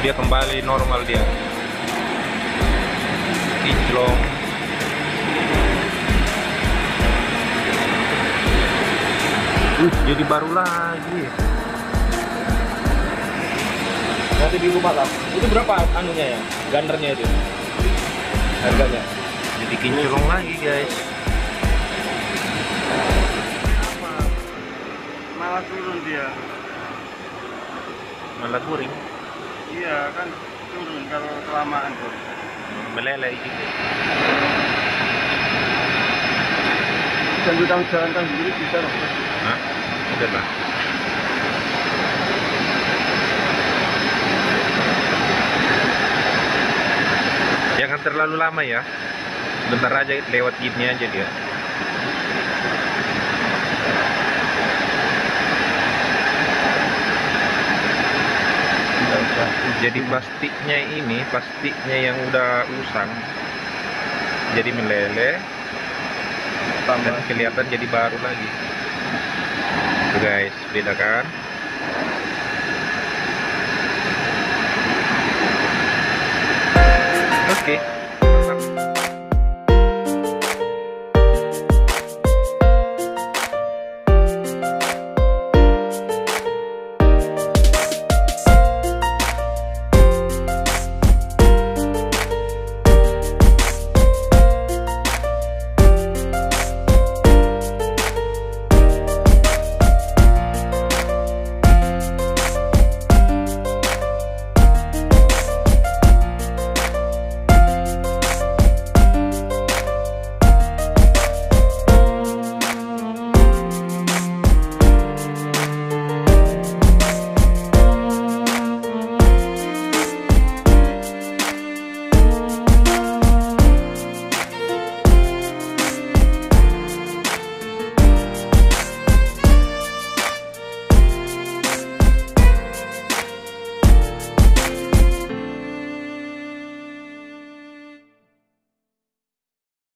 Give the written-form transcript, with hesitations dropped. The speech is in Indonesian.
dia kembali normal dia. Kinclong. Jadi baru lagi. Nanti di rumah lah. Itu berapa anunya ya? Gandernya itu. Harganya. Jadi kinclong lagi, guys. Malah turun dia. Malah guring. Iya kan turun kalau kelamaan tuh. Meleleh gitu. Dan utang jalankan sendiri bisa loh. Hah? Udah lah. Jangan terlalu lama ya. Bentar aja lewat gini aja dia. Jadi plastiknya yang udah usang jadi meleleh dan kelihatan jadi baru lagi. Tuh guys, beda kan? Oke.